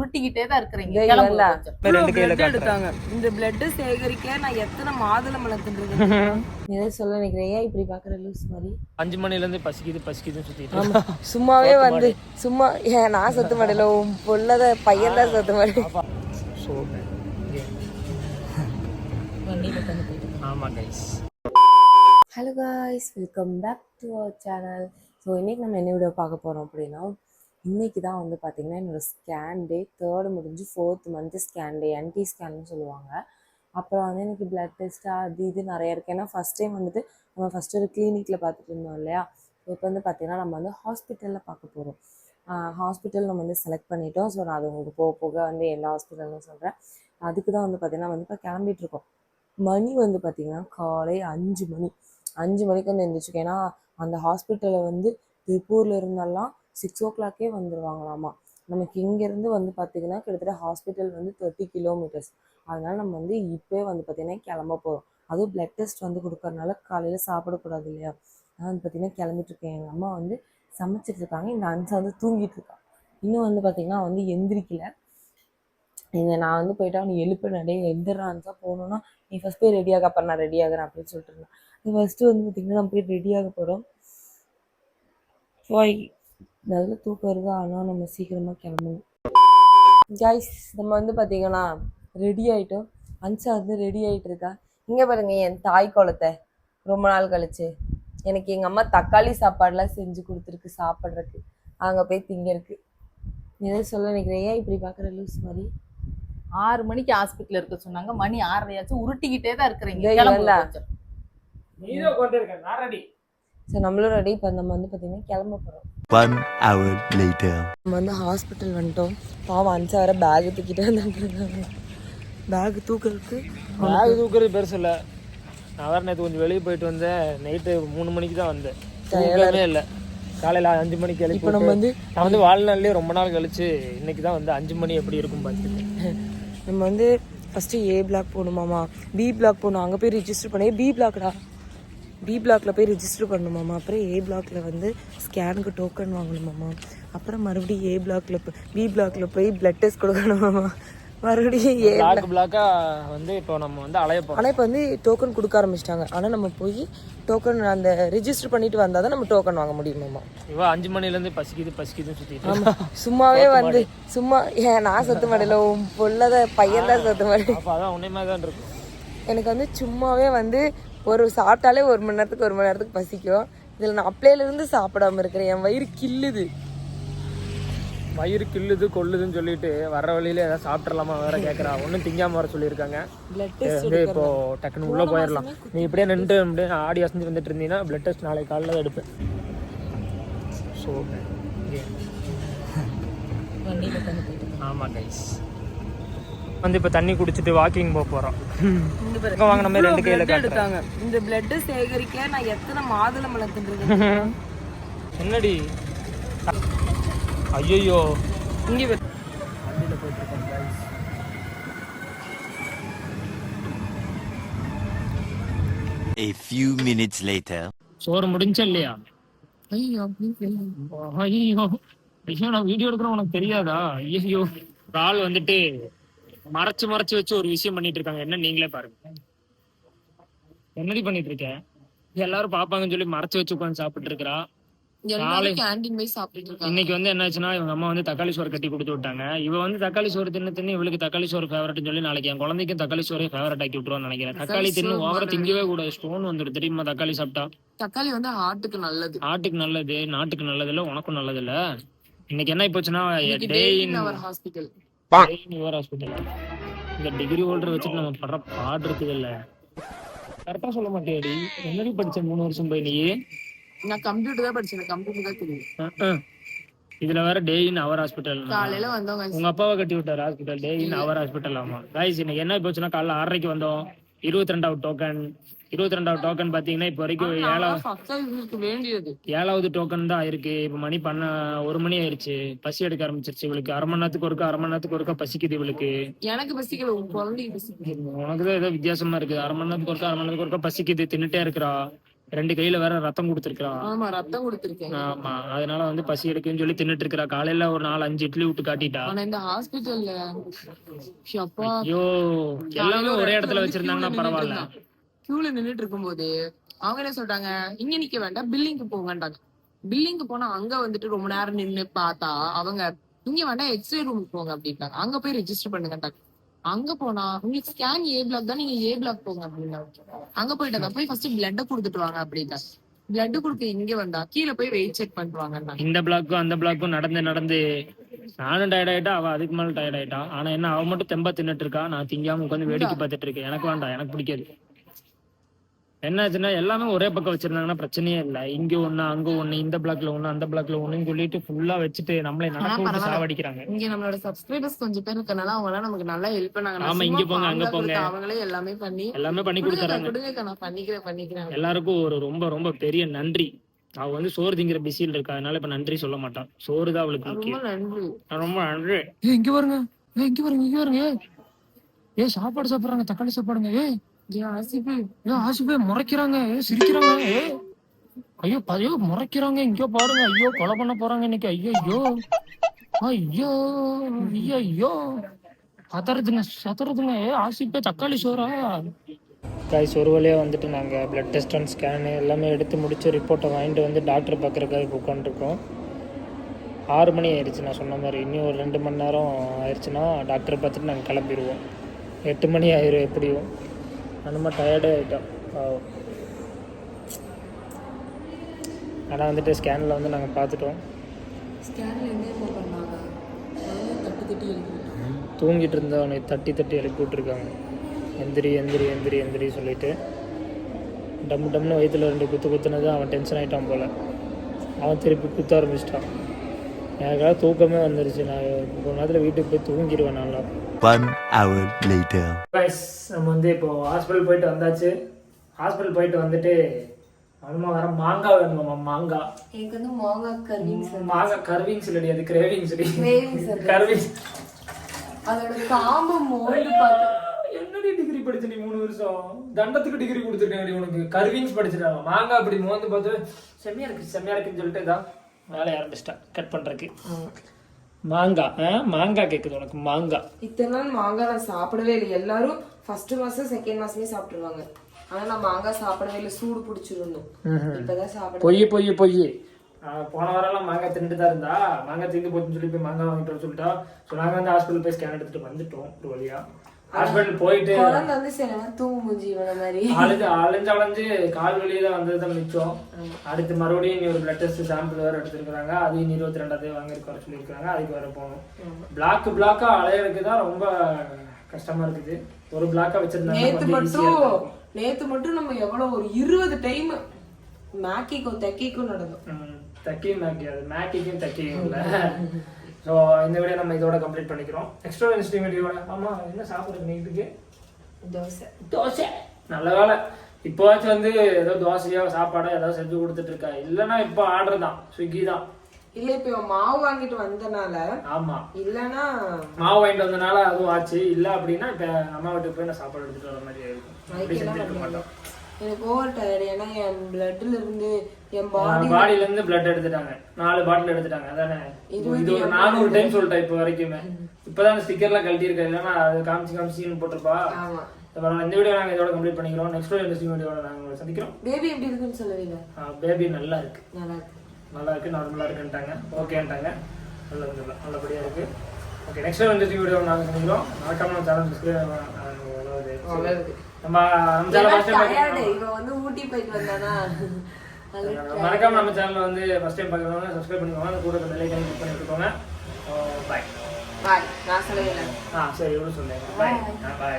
உருட்டிக்கிட்டே தான் இருக்கிறீங்க. எடுத்தாங்க. இந்த பிளட் சேகரிக்க நான் எத்தனை மாதுளம்பழம் தின்றது. எதை சொல்ல நினைக்கிறேன், ஏன் இப்படி பாக்குற லூஸ் மாதிரி? 5 மணில இருந்து பசிக்குதுன்னு சுத்திட்டு சும்மாவே வந்து சும்மா நான் சத்து மாடல பொல்லத பையன் தான் சத்து மாடு. ஆமா guys. Hello guys, welcome back to our channel. So இன்றைக்கி நம்ம என்ன வீடியோ பார்க்க போகிறோம் அப்படின்னா, இன்றைக்கி தான் வந்து பார்த்திங்கன்னா என்னோடய ஸ்கேன் டே. 3rd முடிஞ்சு 4th மந்த்து ஸ்கேன் டே, என்டி ஸ்கேன்னு சொல்லுவாங்க. அப்புறம் வந்து எனக்கு பிளட் டெஸ்ட்டு அது இது நிறையா இருக்குது. ஏன்னா ஃபஸ்ட் டைம் வந்துட்டு நம்ம ஃபஸ்ட்டு ஒரு கிளினிக்கில் பார்த்துட்டு இருந்தோம் இல்லையா. இப்போ வந்து பார்த்திங்கன்னா நம்ம வந்து ஹாஸ்பிட்டலில் பார்க்க போகிறோம். ஹாஸ்பிட்டல் நம்ம வந்து செலக்ட் பண்ணிட்டோம். ஸோ நான் அது உங்களுக்கு போக போக வந்து எல்லா ஹாஸ்பிட்டல்னு சொல்கிறேன். அதுக்கு தான் வந்து பார்த்திங்கன்னா வந்து இப்போ கிளம்பிகிட்ருக்கோம். மணி வந்து பார்த்திங்கன்னா காலை 5 மணி. 5 மணிக்கு வந்து எழுந்திரிச்சிருக்கேன். ஏன்னா அந்த ஹாஸ்பிட்டலில் வந்து திருப்பூரில் இருந்தெல்லாம் 6 o'clock வந்துடுவாங்களாமா. நமக்கு இங்கேருந்து வந்து பார்த்திங்கன்னா கிட்டத்தட்ட ஹாஸ்பிட்டல் வந்து 30 kilometers. அதனால் நம்ம வந்து இப்போ வந்து பார்த்திங்கன்னா கிளம்ப போகிறோம். அதுவும் பிளட் டெஸ்ட் வந்து கொடுக்கறனால காலையில் சாப்பிடக்கூடாது இல்லையா. நான் வந்து பார்த்திங்கன்னா கிளம்பிட்டுருக்கேன். எங்கள் அம்மா வந்து சமைச்சிட்ருக்காங்க. இந்த அன்சா வந்து தூங்கிட்டு இருக்கான். இன்னும் வந்து பார்த்திங்கன்னா வந்து எந்திரிக்கலை. நான் வந்து போயிட்டு அவனை எழுப்பினே, எந்திரான்ஸா போகணுன்னா நீ ஃபஸ்ட் போய் ரெடியாக, அப்புறம் நான் ரெடி ஆகிறேன் அப்படின்னு சொல்லிட்டு இருந்தேன். ஃபஸ்ட்டு வந்து பார்த்திங்கன்னா நம்ம போய் ரெடியாக போகிறோம். போய் நல்ல தூக்கம் வருது, ஆனால் நம்ம சீக்கிரமாக கிளம்பணும். காய்ஸ், நம்ம வந்து பார்த்திங்கன்னா ரெடி ஆகிட்டோம். அன்சா வந்து ரெடி ஆகிட்டு இருக்கா. இங்கே பாருங்க என் தாய் குளத்தை ரொம்ப நாள் கழிச்சு எனக்கு எங்கள் அம்மா தக்காளி சாப்பாடுலாம் செஞ்சு கொடுத்துருக்கு சாப்பிட்றதுக்கு. அங்கே போய் திங்கிறதுக்கு. எதை சொல்ல நினைக்கிறேன், ஏன் இப்படி பார்க்குற லூஸ் மாதிரி? 6 மணிக்கு ஹாஸ்பிட்டல் இருக்க சொன்னாங்க. மணி 6:30 உருட்டிக்கிட்டே தான் இருக்கிறீங்க. ஸோ நம்மளும் ரெடி. இப்போ நம்ம வந்து பார்த்தீங்கன்னா கிளம்ப போகிறோம். 1 hour later. நம்ம வந்து ஹாஸ்பிட்டல் வந்துட்டோம். பாவம் அன்சா வர பேகு தூக்கிட்டு வந்துருக்காங்க. பேகு தூக்குறது பெருசு இல்லை. நான் வேறு நேற்று கொஞ்சம் வெளியே போயிட்டு வந்தேன். நைட்டு 3 மணிக்கு தான் வந்தேன். தூங்கவே இல்லை. காலையில் 5 மணிக்கு எழுப்பி இப்போ நம்ம வந்து நான் வந்து வாழ்நாள்லேயே ரொம்ப நாள் கழிச்சு இன்னைக்கு தான் வந்து 5 மணி எப்படி இருக்கும் பார்த்துட்டு. நம்ம வந்து first A black போகணுமாமா, B black போகணும். அங்கே போய் ரிஜிஸ்டர் பண்ணி பி பிளாக்ல போய் ரிஜிஸ்டர் பண்ணணுமாமா. அப்புறம் ஏ பிளாக்ல வந்து ஸ்கேனுக்கு டோக்கன் வாங்கணுமாமா. அப்புறம் மறுபடியும் ஏ பிளாக்ல பி பிளாக்ல போய் பிளட் டெஸ்ட் கொடுக்கணுமாமா. மறுபடியும் ஏ பிளாக்கா வந்து இப்போ நம்ம வந்து அலையப்போம். ஆனால் இப்போ வந்து டோக்கன் கொடுக்க ஆரம்பிச்சிட்டாங்க. ஆனால் நம்ம போய் டோக்கன் அந்த ரிஜிஸ்டர் பண்ணிட்டு வந்தால் தான் நம்ம டோக்கன் வாங்க முடியுமாமா. இவன் 5 மணிலேருந்து பசிக்குதுன்னு சுற்றிட்டு. ஆமாம், சும்மாவே வந்து சும்மா நான் சத்து மாடல பொல்லத பையன் தான் சத்து மாடு. அப்போ அதான் உன்னை மாதிரி தான் இருக்கும். எனக்கு வந்து சும்மாவே வந்து ஒரு சாப்பிட்டாலே 1 மணி நேரத்துக்கு பசிக்கும். இதில் நான் அப்பளையிலேருந்து சாப்பிடாம இருக்கிறேன். என் வயிறு கில்லுது. வயிறு கில்லுது கொல்லுதுன்னு சொல்லிட்டு வர வழியில ஏதாவது சாப்பிட்றலாமா வேற கேட்குறா. ஒன்றும் திங்காம வர சொல்லியிருக்காங்க. வந்து இப்போ டக்குன்னு உள்ளே போயிடலாம். நீ இப்படியே நின்று அப்படியே ஆடி அசைஞ்சு வந்துட்டு இருந்தீங்கன்னா பிளட் டெஸ்ட் நாளைக்கு காலையில் தான் எடுப்பேன். ஸோ ஆமாம் கைஸ், வந்து இப்போ தண்ணி குடிச்சிட்டு வாக்கிங் போக போகிறோம். வாங்கின மாதிரி 2 கையில் எடுத்தாங்க. இந்த பிளட் சேகரிக்க நான் எத்தனை மாதுளம்பழம் தின்றது. என்னடி ஐயோ இங்கே வண்டியில் போயிட்டுருக்கோம் guys. A few minutes later. சோறு முடிஞ்சா இல்லையா? ஐயோ நான் வீடியோ எடுக்கிறேன், உனக்கு தெரியாதா? ஐயோ ஆள் வந்துட்டு மறைச்சு வச்சு ஒரு விஷயம் பண்ணிட்டு இருக்காங்க. என்ன நீங்களே பாருங்க. என்னடி பண்ணிட்டு இருக்க? எல்லாரும் பாப்பாங்கன்னு சொல்லி மறைச்சு வச்சு உட்காந்து சாப்பிட்டு இருக்கிறா. இன்னைக்கு வந்து என்னாச்சுன்னா இவங்க அம்மா வந்து தக்காளி சோறு கட்டி கொடுத்து விட்டாங்க. இவ வந்து தக்காளி சோறு தின்னு இவளுக்கு தக்காளி சோறு ஃபேவரட்னு சொல்லி நாளைக்கு என் குழந்தைக்கும் தக்காளி சோறே ஃபேவரட் ஆக்கி விட்டுருவான்னு நினைக்கிறேன். தக்காளி தின்னு ஓவரா திங்கவே கூட ஸ்டோன் வந்துடும் தெரியுமா? தக்காளி சாப்பிட்டா தக்காளி வந்து ஆட்டுக்கு நல்லது, நாட்டுக்கு நல்லது இல்ல, உனக்கும் நல்லது இல்ல. இன்னைக்கு என்ன போச்சுன்னா ஹாஸ்பிட்டல் இந்த டிகிரி ஹோல்டர் வச்சுட்டு நம்ம படுற பாடு இருக்குது இல்ல. கரெக்டா சொல்ல மாட்டேடி. என்னடி படிச்ச 3 வருஷம் போய் நீ? நான் கம்ப்யூட்டர் தான் படிச்சேன். கம்ப்யூட்டர் தான் தெரியும். இதுல வேற டே இன் அவர் ஹாஸ்பிட்டல். காலையில வந்தோம். உங்க அப்பாவை கட்டி விட்டாரு ஹாஸ்பிட்டல், டே இன் அவர் ஹாஸ்பிட்டல். ஆமா கைஸ், இன்னைக்கு என்ன போச்சுன்னா காலைல 6:30 வந்தோம். 22வது டோக்கன் பாத்தீங்கன்னா இப்போ வரைக்கும் 7வது டோக்கன் தான் ஆயிருக்கு. இப்ப மணி 1 மணி ஆயிருச்சு. பசி எடுக்க ஆரம்பிச்சிருச்சு இவளுக்கு. அரை மணி நேரத்துக்கு ஒருக்கா பசிக்குது இவளுக்கு. எனக்கு பசிக்கல, குழந்தைக்கு பசிக்குது. உனக்குதான் ஏதோ வித்தியாசமா இருக்கு. அரை மணி நேரத்துக்கு ஒருக்கா பசிக்குது, தின்னுட்டே இருக்கிறா. 2 கையில வேற ரத்தம் கொடுத்துருக்கா. ஆமா ரத்தம் கொடுத்துருக்கேன். ஆமா, அதனால வந்து பசி எடுக்குன்னு சொல்லி தின்னுட்டு இருக்கா. காலையில ஒரு 4-5 இட்லி விட்டு காட்டிட்டா. ஆனா இந்த ஹாஸ்பிட்டல்ல ஐயோ, எல்லாமே ஒரே இடத்துல வச்சிருந்தாங்கன்னா பரவாயில்ல. கியூல நின்னுட்டு இருக்கும்போது அவங்க என்ன சொல்றாங்க, இங்க நிக்க வேண்டாம் பில்லிங்க்கு போங்கன்றாங்க. பில்லிங்க்கு போனா அங்க வந்துட்டு ரொம்ப நேரம் நின்னு பார்த்தா அவங்க இங்க வேண்டாம் எக்ஸ்ரே ரூமுக்கு போங்க அப்படின்ட்டாங்க. அங்க போய் ரெஜிஸ்டர் பண்ணுங்கன்றாங்க. அங்க போனா உங்களுக்கு ஸ்கேன் ஏ பிளாக் தான், நீங்க ஏ பிளாக் போங்க அப்படின்னாங்க. அங்க போயிட்டு போய் ஃபர்ஸ்ட் பிளட் கொடுத்துட்டு வாங்க அப்படின்னா பிளட் கொடுக்க இங்க வந்தா கீழே போய் வெயிட் செக் பண்ணுவாங்க. இந்த பிளாக்கும் அந்த பிளாக்கும் நடந்து நடந்து நானும் டயர்ட் ஆயிட்டா, அவ அதுக்கு மேல டயர்ட் ஆயிட்டா. ஆனா என்ன, அவ மட்டும் தெம்பா தின்னுட்டு இருக்கா, நான் திங்காம உட்காந்து வேடிக்கை பார்த்துட்டு இருக்கேன். எனக்கு வேண்டாம், எனக்கு பிடிக்காது. என்னாச்சுன்னா எல்லாமே ஒரே பக்கம் வச்சிருந்தாங்கன்னா பிரச்சனையே இல்லை. இங்க ஒண்ணு அங்க ஒண்ணு, இந்த பிளாக்ல ஒண்ணு அந்த பிளாக்ல ஒண்ணுன்னு சொல்லிட்டு ஃபுல்லா வச்சுட்டு நம்மளே நடக்க சாவடிக்கிறாங்க. இங்க நம்மளோட சப்ஸ்கிரைபர்ஸ் கொஞ்சம் பேர் இருக்கனால அவங்க எல்லாம் நமக்கு நல்லா ஹெல்ப் பண்ணாங்க. ஆமா, இங்க போங்க அங்க போங்க, அவங்களே எல்லாமே பண்ணி கொடுத்துறாங்க. நான் பண்ணிக்கிறேன். எல்லாருக்கும் ஒரு ரொம்ப ரொம்ப பெரிய நன்றி. அவ வந்து சோறு திங்கிற பிஸியில் இருக்கா, அதனால இப்ப நன்றி சொல்ல மாட்டான். சோறு தான் அவளுக்கு முக்கியம். ரொம்ப நன்றி. இங்க பாருங்க, இங்க பாருங்க, ஏ சாப்பாடு சாப்பிடுறாங்க, தக்காளி சாப்பாடுங்க. ஆசிபே முறைக்கிறாங்க, சிரிக்கிறாங்க. ஐயோ முறைக்கிறாங்க, இங்க பாருங்க. ஐயோ கொலை பண்ண போறாங்க இன்னைக்கு. ஐயோ சத்துறதுங்க. ஆசிபே தக்காளி சோறா. காய்ஸ், ஒரு வழியாக வந்துட்டு நாங்கள் பிளட் டெஸ்ட் அண்ட் ஸ்கேனு எல்லாமே எடுத்து முடிச்சு ரிப்போர்ட்டை வாங்கிட்டு வந்து டாக்டர் பார்க்குறக்காக இப்போ உட்காந்துருக்கோம். 6 மணி ஆயிடுச்சு. நான் சொன்ன மாதிரி இன்னும் ஒரு 2 மணி நேரம் ஆயிடுச்சுன்னா டாக்டரை பார்த்துட்டு நாங்கள் கிளம்பிடுவோம். 8 மணி ஆயிரும் எப்படியும். அந்த டயர்டே ஆகிட்டோம். ஆனால் வந்துட்டு ஸ்கேனில் வந்து நாங்கள் பார்த்துட்டோம். தூங்கிட்டு இருந்தால் அவனுக்கு தட்டி எழுப்பி விட்ருக்காங்க. எந்திரி சொல்லிட்டு டம்னு வயிற்றுல 2 குத்துனது அவன் டென்ஷன் ஆகிட்டான் போல். அவன் திருப்பி குத்த ஆரம்பிச்சிட்டான். எனக்காக தூக்கமே வந்துருச்சு. நான் ஒரு நேரத்தில் வீட்டுக்கு போய் தூங்கிடுவேன் நல்லா. 1 hour later. நம்ம வந்து இப்போ ஹாஸ்பிட்டல் போயிட்டு வந்தாச்சு. ஹாஸ்பிட்டல் போயிட்டு வந்துட்டு அம்மா வர மாங்காய் வேணுமா? மாங்காய் எனக்கு வந்து மாங்காய் கர்விங்ஸ் இல்லடி, அது கிரேவிங்ஸ். கர்விங்ஸ் அதோட காம்பு மோல்டு பார்த்து என்னடி டிகிரி படிச்சு நீ 3 வருஷம் தண்டத்துக்கு டிகிரி கொடுத்துருக்கேன் உனக்கு. கர்விங்ஸ் படிச்சிட்டாங்க. மாங்காய் அப்படி மோந்து பார்த்து செம்மையா இருக்குன்னு சொல்லிட்டு தான் வேலையை ஆரம்பிச்சிட்டா கட் பண்றதுக்கு. மாங்காய் கேக்குது உனக்கு? மாங்காய் இத்தனை நாள் மாங்காய் நான் சாப்பிடவே இல்லை. எல்லாரும் ஃபர்ஸ்ட் மாசம் செகண்ட் மாசமே சாப்பிட்டுருவாங்க. ஆனா நான் மாங்காய் சாப்பிடவே இல்லை, சூடு பிடிச்சிருந்தோம். இப்பதான் சாப்பிட பொய். போன வாரம் மாங்காய் தின்னுட்டு தான் இருந்தா. மாங்காய் தின்னு போச்சுன்னு சொல்லி போய் மாங்காய் வாங்கிட்டு சொல்லிட்டா. ஸோ நாங்கள் வந்து ஹாஸ்பிட்டல் போய் ஸ்கேன் எடுத்துட்டு வந்துட்டோம். ஒரு வழியா ஹாஸ்பிட்டல் போயிட்டு அலைஞ்சு கால் வழியில வந்ததுதான் மிச்சம். அடுத்து மறுபடியும் நீ ஒரு பிளட் டெஸ்ட் சாம்பிள் வேற எடுத்துருக்காங்க. அதையும் 22ஆம் வாங்கிருக்க சொல்லியிருக்காங்க. அதுக்கு வேற போகணும். பிளாக்கா அலையறதுக்கு தான் ரொம்ப கஷ்டமா இருக்குது. ஒரு பிளாக்கா வச்சிருந்தாங்க. நேத்து மட்டும் நம்ம எவ்வளவு ஒரு 20 டைம் மேக்கிக்கும் தக்கிக்கும் நடந்தோம். மேக்கிக்கும் தக்கிக்கும் இல்ல. ஸோ இந்த வீடியோ நம்ம இதோட கம்ப்ளீட் பண்ணிக்கிறோம். எக்ஸ்ட்ரா இன்ட்ரெஸ்டிங் வீடியோட. ஆமா, என்ன சாப்பிடுறது நைட்டுக்கு? தோசை. நல்ல வேலை இப்போவாச்சும் வந்து ஏதோ தோசையோ சாப்பாடோ ஏதாவது செஞ்சு கொடுத்துட்டு இருக்கா. இல்லைன்னா இப்போ ஆர்டர் தான், ஸ்விக்கி தான். இல்ல இப்ப மாவு வாங்கிட்டு வந்தனால. ஆமா, இல்லன்னா மாவு வாங்கிட்டு வந்தனால அதுவும் ஆச்சு. இல்ல அப்படின்னா இப்ப அம்மா வீட்டுக்கு போய் நான் சாப்பாடு எடுத்துட்டு வர மாதிரி இருக்கும். எனக்கு ஓவர் டயர்ட். ஏன்னா என் பிளட்ல இருந்து என் பாடியில இருந்து பிளட் எடுத்துட்டாங்க. 4 பாட்டில் எடுத்துட்டாங்க. அதானே இது ஒரு 400 டைம் சொல்லிட்டேன் இப்போ வரைக்குமே. இப்பதான் ஸ்டிக்கர்லாம் கழட்டி இருக்கா. இல்லைன்னா அது காமிச்சு போட்டிருப்பா. இந்த வீடியோ நாங்க இதோட கம்ப்ளீட் பண்ணிக்கிறோம். நெக்ஸ்ட் வீடியோட நாங்க சந்திக்கிறோம். பேபி எப்படி இருக்குன்னு சொல்லவே இல்லை. பேபி நல்லா இருக்கு, நார்மலா இருக்குன்ட்டாங்க. ஓகேன்ட்டாங்க. நல்லபடியா இருக்கு. ஓகே, நெக்ஸ்ட் வீடியோ நாங்க சந்திக்கிறோம். மறக்காம நம்ம சேனல் மறக்காம நம்ம சேனல் வந்து ஃபர்ஸ்ட் டைம் பார்க்கறவங்க சப்ஸ்கிரைப் பண்ணிக்கோங்க. கூட பெல் ஐகானை கிளிக் பண்ணி விட்டுக்கோங்க. பை. நான் சொல்லவே இல்லை. சரி, இவ்வளவு சொல்லுங்க. பை.